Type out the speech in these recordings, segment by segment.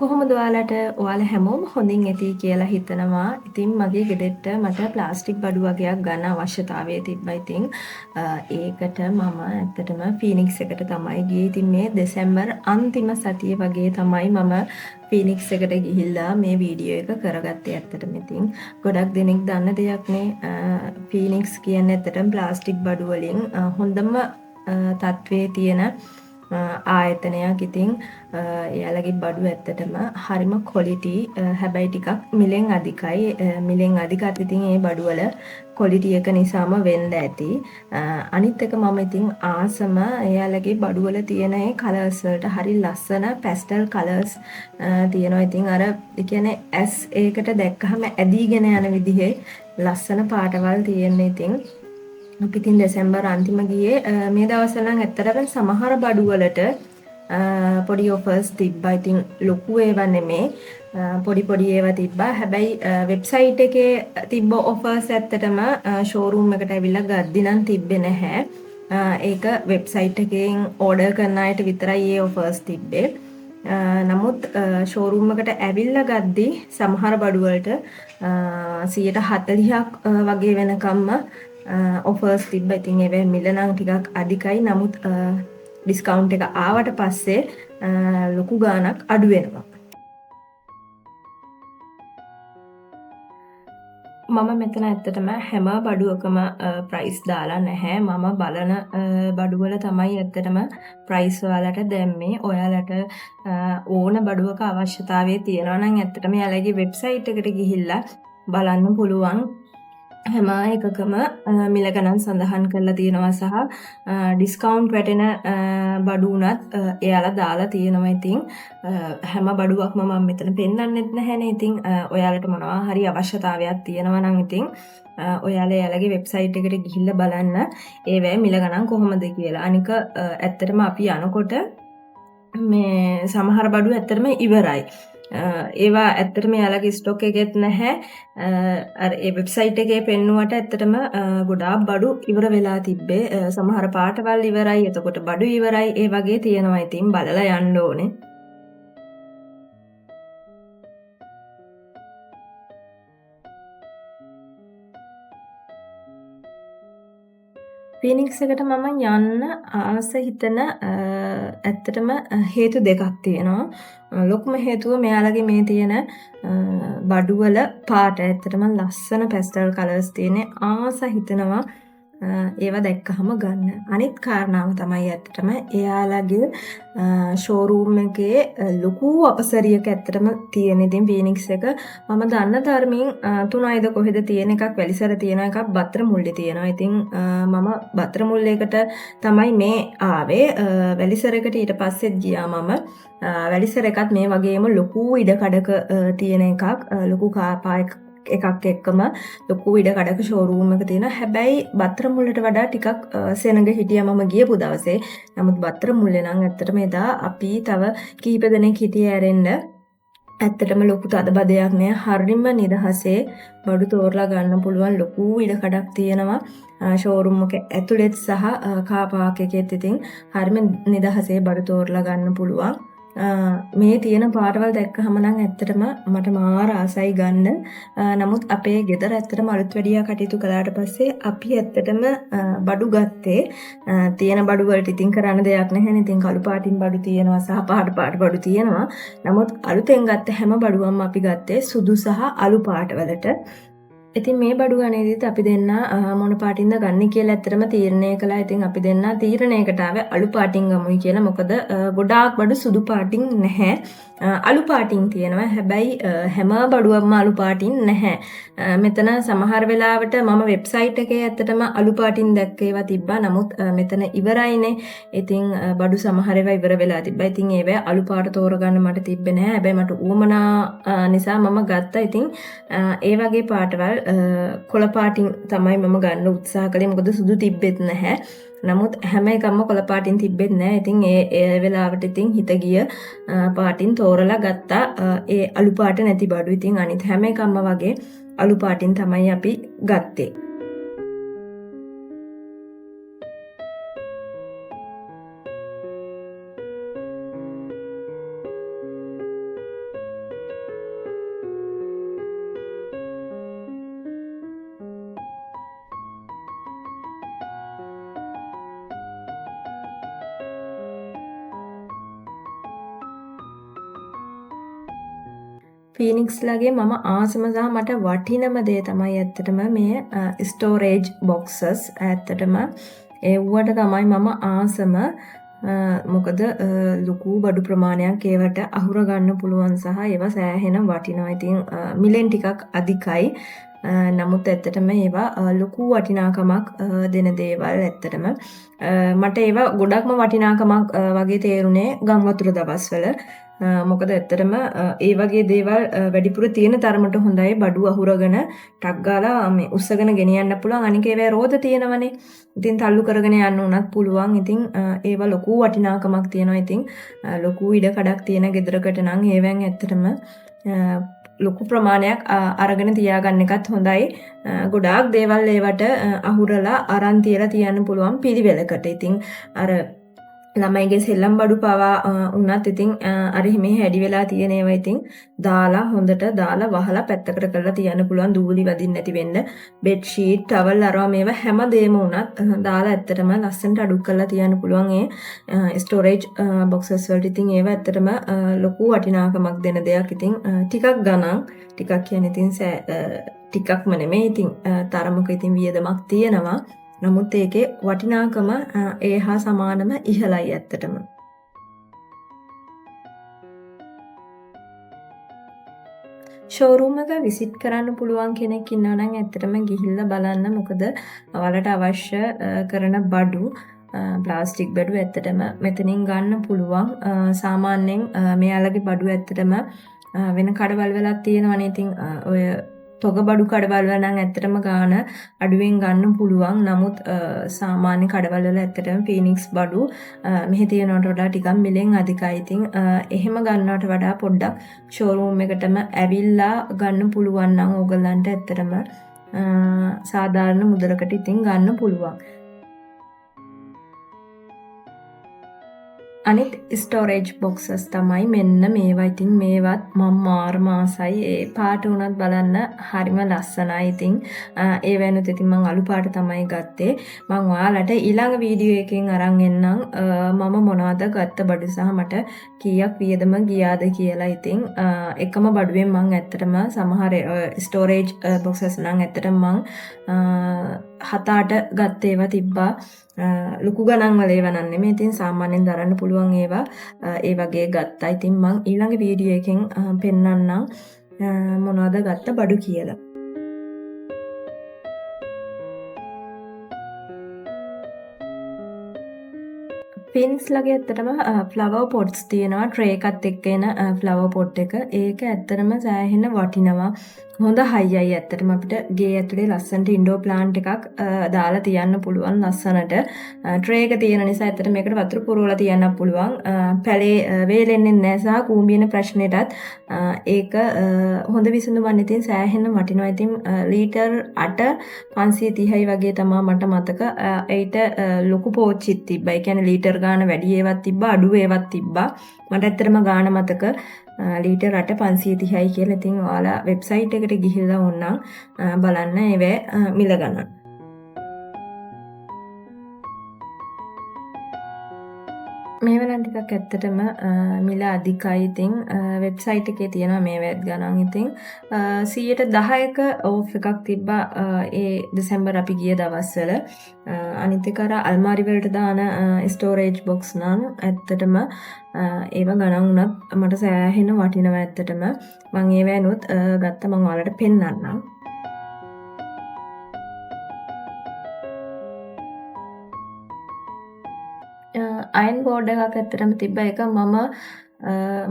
කොහොමද ඔයාලා හැමෝම හොඳින් ඇති කියලා හිතනවා. ඉතින් මගේ ගෙදරට මට ප්ලාස්ටික් බඩු වගේක් ගන්න අවශ්‍යතාවය තිබ්බා. ඉතින් ඒකට මම ඇත්තටම ෆීනික්ස් එකට තමයි ගියේ. ඉතින් මේ දෙසැම්බර් අන්තිම සතිය වගේ තමයි මම ෆීනික්ස් එකට ගිහිල්ලා මේ වීඩියෝ එක කරගත්තේ. ඇත්තටම ඉතින් ගොඩක් දෙනෙක් දන්න දෙයක් නේ. ෆීනික්ස් කියන්නේ ඇත්තටම ප්ලාස්ටික් බඩු වලින් හොඳම තත්වයේ තියෙන ආයතනයක්. ඉතින් එයාලගේ බඩු ඇත්තටම හරිම ක්වොලිටි. හැබැයි ටිකක් මිලෙන් අධිකයි. මිලෙන් අධිකත් ඉතින් ඒ බඩු වල ක්වොලිටි එක නිසාම වෙන්න ඇති. අනිත් එක මම ඉතින් ආසම එයාලගේ බඩු වල තියෙන ඒ කලර්ස් වලට හරි ලස්සන පැස්ටල් කලර්ස් තියෙනවා. ඉතින් අර ඒ කියන්නේ ඇස් ඒකට දැක්කහම ඇදීගෙන යන විදිහේ ලස්සන පාටවල් තියෙන. ඉතින් අපි ඉතින් දෙසැම්බර් අන්තිම ගියේ. මේ දවස්වල නම් ඇත්තටම සමහර බඩු වලට පොඩි ඔෆර්ස් තිබ්බා. ඉතින් ලොකු ඒවා නෙමේ. පොඩි ඒවා තිබ්බා. හැබැයි වෙබ්සයිට් එකේ තිබ්බ ඔෆර්ස් ඇත්තටම ෂෝරූම් එකට ඇවිල්ලා ගද්දි නම් තිබ්බේ නැහැ. ඒක වෙබ්සයිට් එකෙන් ඕඩර් කරන අයට විතරයි ඒ ඔෆර්ස් තිබ්බේ. නමුත් ෂෝරූම් එකට ඇවිල්ලා ගද්දි සමහර බඩු වලට 140ක් වගේ වෙනකම්ම ඔෆර්ස් තිබ්බා. ඉතින් ඒවේ මිල නම් ටිකක් අධිකයි. නමුත් ඩිස්කවුන්ට් එක ආවට පස්සේ ලොකු ගාණක් අඩු වෙනවා. මම මෙතන ඇත්තටම හැම බඩුවකම ප්‍රයිස් දාලා නැහැ. මම බලන බඩුවල තමයි ඇත්තටම ප්‍රයිස් ඔයාලට දැම්මේ. ඔයාලට ඕන බඩුවක අවශ්‍යතාවය තියෙනවා නම් ඇත්තටම එයාලගේ වෙබ්සයිට් එකට ගිහිල්ලා බලන්න පුළුවන්. හැම එකකම මිල ගණන් සඳහන් කරලා තියෙනවා සහ ඩිස්කවුන්ට් වැටෙන බඩු උනත් එයාලා දාලා තියෙනවා. ඉතින් හැම බඩුවක්ම මම මෙතන පෙන්නන්නෙත් නැහැනේ. ඉතින් ඔයාලට මොනවා හරි අවශ්‍යතාවයක් තියෙනවා නම් ඉතින් ඔයාලා එයාලගේ වෙබ්සයිට් එකට ගිහිල්ලා බලන්න ඒවැ මිල ගණන් කොහොමද කියලා. අනික ඇත්තටම අපි යනකොට මේ සමහර බඩු ඇත්තටම ඉවරයි. ඒවා ඇත්තටම යාලගේ ස්ටොක් එකෙත් නැහැ. අර ඒ වෙබ්සයිට් එකේ පෙන්නුවට ඇත්තටම ගොඩාක් බඩු ඉවර වෙලා තිබ්බේ. සමහර පාටවල් ඉවරයි, එතකොට බඩු ඉවරයි. ඒ වගේ තියෙනවා. ඉතින් බලලා යන්න ඕනේ. ෆීනික්ස් එකට මම යන්න ආස හිතන ඇත්තටම හේතු දෙකක් තියෙනවා. ලොකුම හේතුව මෙයාලගේ මේ තියෙන බඩුවල පාට ඇත්තටම ලස්සන පැස්ටල් කලර්ස් තියෙන ආස හිතනවා ඒවා දැක්කහම ගන්න. අනිත් කාරණාව තමයි ඇත්තටම එයාලගේ ෂෝරූම් එකේ ලොකු අපසරියක ඇත්තටම තියෙන. ඉතින් ෆීනික්ස් එක මම දන්න තරමින් 3යිද කොහෙද තියෙන එකක් වැලිසර තියෙන එකක් බත්තර මුල්ලේ තියෙනවා. ඉතින් මම බත්තර මුල්ලේකට තමයි මේ ආවේ. වැලිසරකට ඊට පස්සෙත් ගියා මම. වැලිසර එකත් මේ වගේම ලොකු ඉඩකඩක තියෙන එකක්. ලොකු කාපායක් එකක් එක්කම ලොකු ඉඩකඩක ෂෝරූම් එක තියෙනවා. හැබැයි බත්තර මුල්ලට වඩා ටිකක් සෙනඟ හිටියා මම ගියපු දවසේ. නමුත් බත්තර මුල්ලේ නම් ඇත්තටම එදා අපි තව කීප දෙනෙක් හිටියේ ඇරෙන්න ඇත්තටම ලොකු තදබදයක් නෑ. හරිම නිදහසේ බඩු තෝරලා ගන්න පුළුවන් ලොකු ඉඩකඩක් තියෙනවා. ෂෝරූම් එක ඇතුළෙත් සහ කාර් පාක් එකෙත් ඉතින් හරිම නිදහසේ බඩු තෝරලා ගන්න පුළුවන්. මේ තියෙන පාටවල් දැක්කහම නම් ඇත්තටම මට මාර ආසයි ගන්න. නමුත් අපේ ගෙදර ඇත්තටම අලුත් වැඩියා කටයුතු කළාට පස්සේ අපි ඇත්තටම බඩු ගත්තේ තියෙන බඩු වලට ඉතින් කරන්න දෙයක් නැහැ. ඉතින් කළු පාටින් බඩු තියෙනවා සහ පාට බඩු තියෙනවා. නමුත් අලුතෙන් ගත්ත හැම බඩුවක්ම අපි ගත්තේ සුදු සහ අලු පාට වලට. ඉතින් මේ බඩු ගණේදීත් අපි දෙන්න මොන පාටින්ද ගන්න කියලා ඇත්තටම තීරණය කළා. ඉතින් අපි දෙන්න තීරණයකට ආවේ අලු පාටින් ගමුයි කියලා. මොකද ගොඩාක් බඩු සුදු පාටින් නැහැ. අලු පාටින් තියෙනවා. හැබැයි හැම බඩුවක්ම අලු පාටින් නැහැ. මෙතන සමහර වෙලාවට මම වෙබ්සයිට් එකේ ඇත්තටම අලු පාටින් දැක්ක ඒවා තිබ්බා. නමුත් මෙතන ඉවරයිනේ. ඉතින් බඩු සමහර ඒවා ඉවර වෙලා තිබ්බා. ඉතින් ඒවා අලු පාට තෝරගන්න මට තිබ්බේ නැහැ. හැබැයි මට උවමනා නිසා මම ගත්තා. ඉතින් ඒ වගේ පාටවල් කොළ පාටින් තමයි මම ගන්න උත්සාහ කළේ. මොකද සුදු තිබ්බෙත් නැහැ. නමුත් හැම එකක්ම කොළ පාටින් තිබ්බෙත් නැහැ. ඉතින් ඒ වෙලාවට ඉතින් හිත ගිය පාටින් තෝරලා ගත්තා. ඒ අලු පාට නැති බඩු. ඉතින් අනිත් හැම එකක්ම වගේ අලු පාටින් තමයි අපි ගත්තේ. ෆීනික්ස්ලගේ මම ආසම සහ මට වටිනම දේ තමයි ඇත්තටම මේ ස්ටෝරේජ් බොක්සස්. ඇත්තටම එව්වට තමයි මම ආසම. මොකද ලොකු බඩු ප්‍රමාණයක් ඒවට අහුර ගන්න පුළුවන් සහ ඒවා සෑහෙන වටිනවා. ඉතින් මිලෙන් ටිකක් අධිකයි. නමුත් ඇත්තටම ඒවා ලොකු වටිනාකමක් දෙන දේවල්. ඇත්තටම මට ඒවා ගොඩක්ම වටිනාකමක් වගේ තේරුනේ ගංවතුර දවස්වල. මොකද ඇත්තටම ඒ වගේ දේවල් වැඩිපුර තියෙන තරමට හොඳයි. බඩු අහුරගෙන ටක් ගාලා මේ උස්සගෙන ගෙනියන්න පුළුවන්. අනික ඒවා රෝද තියෙනවනේ. ඉතින් තල්ලු කරගෙන යන්න උනත් පුළුවන්. ඉතින් ඒවා ලොකු වටිනාකමක් තියෙනවා. ඉතින් ලොකු ඉඩ කඩක් තියෙන ගෙදරකට නම් ඒවෙන් ඇත්තටම ලොකු ප්‍රමාණයක් අරගෙන තියාගන්න එකත් හොඳයි. ගොඩාක් දේවල් ඒවට අහුරලා අරන් තියලා තියන්න පුළුවන් පිළිවෙලකට. ඉතින් අර ළමයිගේ සෙල්ලම් බඩු පවා උනත් ඉතින් අර හිමේ හැඩි වෙලා තියෙන ඒවා ඉතින් දාලා හොඳට දාලා වහලා පැත්තකට කරලා තියන්න පුළුවන්. දූලි වදින්න නැති වෙන්න බෙඩ් ෂීට් ටවල් අරවා මේවා හැමදේම උනත් දාලා ඇත්තටම ලස්සනට අඩු කරලා තියන්න පුළුවන් ඒ ස්ටෝරේජ් බොක්සස් වලට. ඉතින් ඒවා ඇත්තටම ලොකු වටිනාකමක් දෙන දෙයක්. ඉතින් ටිකක් ගණන් ටිකක් කියන්නේ ඉතින් ටිකක්ම නෙමෙයි. ඉතින් තරමක ඉතින් වියදමක් තියෙනවා. නමුත් ඒකේ වටිනාකම ඒ හා සමානම ඉහළයි ඇත්තටම. ෂෝරූම් එක විසිට් කරන්න පුළුවන් කෙනෙක් ඉන්නවා නම් ඇත්තටම ගිහිල්ලා බලන්න. මොකද ඔයාලට අවශ්‍ය කරන බඩු ප්ලාස්ටික් බඩු ඇත්තටම මෙතනින් ගන්න පුළුවන්. සාමාන්‍යයෙන් මෙයාලගේ බඩු ඇත්තටම වෙන කඩවල් වලක් තියෙනවනේ. ඉතින් ඔය තොග බඩු කඩවල් වල නම් ඇත්තටම ගාන අඩුවෙන් ගන්න පුළුවන්. නමුත් සාමාන්‍ය කඩවල් වල ඇත්තටම ෆීනික්ස් බඩු මෙහි තියෙනවට වඩා ටිකක් මිලෙන් අධිකයි. ඉතින් එහෙම ගන්නවට වඩා පොඩ්ඩක් ෂෝරූම් එකටම ඇවිල්ලා ගන්න පුළුවන් නම් ඕගලන්ට ඇත්තටම සාධාරණ මුදලකට ඉතින් ගන්න පුළුවන්. අනිත් ස්ටෝරේජ් බොක්සස් තමයි මෙන්න මේවා. ඉතින් මේවත් මම මාරම ආසයි. ඒ පාට උනත් බලන්න හරිම ලස්සනයි. ඉතින් ඒ වෙනුත් ඉතින් මම අලු පාට තමයි ගත්තේ. මම ඔයාලට ඊළඟ වීඩියෝ එකකින් අරන් එන්නම් මම මොනවද ගත්ත බඩු සහ මට කීයක් වියදම ගියාද කියලා. ඉතින් එකම බඩුවෙන් මම ඇත්තටම සමහර ස්ටෝරේජ් බොක්සස් නම් ඇත්තටම මම 7-8 ගත්ත ඒවා තිබ්බා. ලොකු ගණන් වල ඒවා නම් නෙමෙයි. ඉතින් සාමාන්‍යයෙන් දරන්න පුළුවන් ඒවා ඒ වගේ ගත්තා. ඉතින් මම ඊළඟ වීඩියෝ එකෙන් පෙන්නන්නම් මොනවද ගත්ත බඩු කියලා. ෆීනික්ස්ලගේ ඇත්තටම ෆ්ලවර් පොට්ස් තියෙනවා. ට්‍රේ එකත් එක්ක එන ෆ්ලවර් පොට් එක. ඒක ඇත්තටම සෑහෙන වටිනවා. හොඳ හයියයි ඇත්තටම අපිට ගේ ඇතුලේ ලස්සනට ඉන්ඩෝර් ප්ලාන්ට් එකක් දාලා තියන්න පුළුවන් ලස්සනට. ට්‍රේ එක තියෙන නිසා ඇත්තට මේකට වතුර පුරවලා තියන්න පුළුවන්. පැලේ වේලෙන්නේ නැහැ සහ කූඹින ප්‍රශ්නෙටත් ඒක හොඳ විසඳුමක්. ඉතින් සෑහෙන වටිනවා. ඉතින් ලීටර් 8 530යි වගේ තමයි මට මතක. ඒිට ලොකු පෝච්චිත් තිබ්බා. ඒ කියන්නේ ලීටර් ගාන වැඩි ඒවත් තිබ්බා අඩු ඒවත් තිබ්බා. මට ඇත්තටම ගාන මතක ලීටර් 8 530යි කියලා. ඉතින් ඔයාලා වෙබ්සයිට් එකට ගිහිල්ලා ඕනනම් බලන්න ඒවේ මිල ගණන්. මේවා නම් ටිකක් ඇත්තටම මිල අධිකයි. ඉතින් වෙබ්සයිට් එකේ තියෙනවා මේවත් ගණන්. ඉතින් 10%ක ඕෆ් එකක් තිබ්බා ඒ දෙසැම්බර් අපි ගිය දවස්වල. අනිත් එක අර අල්මාරි වලට දාන ස්ටෝරේජ් බොක්ස් නම් ඇත්තටම ඒවා ගණන් උනත් මට සෑහෙන වටිනවා ඇත්තටම. මම ඒවැනුත් ගත්ත මම ඔයාලට පෙන්නන්නම්. අයන් බෝඩ් එකක් ඇත්තටම තිබ්බ එක මම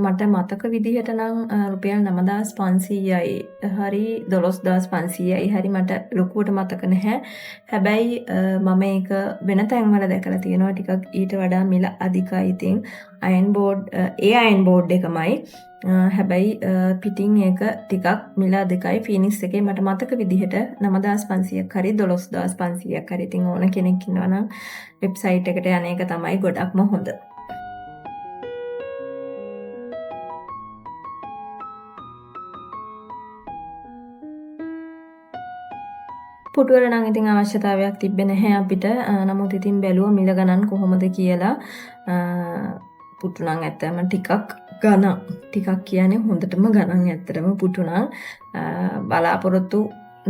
මට මතක විදිහට නම් රුපියල් 9500යි හරි 12500යි හරි මට ලොකුවට මතක නැහැ. හැබැයි මම ඒක වෙන තැන්වල දැකලා තියෙනවා ටිකක් ඊට වඩා මිල අධිකයි. ඉතින් අයන් බෝඩ් ඒ අයන් බෝඩ් එකමයි. හැබැයි පිටින් ඒක ටිකක් මිල අධිකයි. ෆීනික්ස් එකේ මට මතක විදිහට 9500ක් හරි 12500ක් හරි. ඉතින් ඕන කෙනෙක් ඉන්නවා නම් වෙබ්සයිට් එකට යන එක තමයි ගොඩක්ම හොඳ. පුටුවල නම් ඉතින් අවශ්‍යතාවයක් තිබ්බේ නැහැ අපිට. නමුත් ඉතින් බැලුවා මිල ගණන් කොහොමද කියලා. පුටු නම් ඇත්තම ටිකක් ගණන්. ටිකක් කියන්නේ හොඳටම ගණන් ඇත්තටම පුටු නම් බලාපොරොත්තු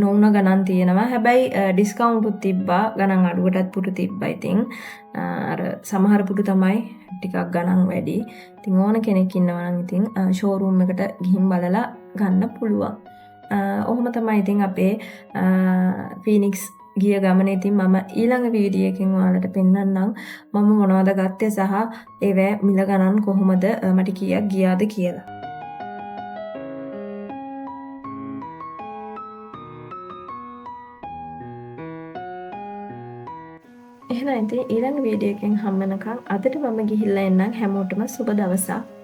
නොවුන ගණන් තියෙනවා. හැබැයි ඩිස්කවුන්ටුත් තිබ්බා. ගණන් අඩුවටත් පුටු තිබ්බා. ඉතින් අර සමහර පුටු තමයි ටිකක් ගණන් වැඩි. ඉතින් ඕන කෙනෙක් ඉන්නවා නම් ඉතින් ෂෝරූම් එකට ගිහින් බලලා ගන්න පුළුවන්. ඔහොම තමයි ඉතින් අපේ ෆීනික්ස් ගිය ගමනේ ඉතින් මම ඊළඟ වීඩියෝ එකකින් ඔයාලට පෙන්නන්නම් මම මොනවද ගත්තේ සහ ඒවැ මිල ගණන් කොහොමද මට කීයක් ගියාද කියලා. එහෙනම් ඉතින් ඊළඟ වීඩියෝ එකෙන් හම්බ වෙනකන් අදට මම ගිහිල්ලා එන්නම්. හැමෝටම සුබ දවසක්.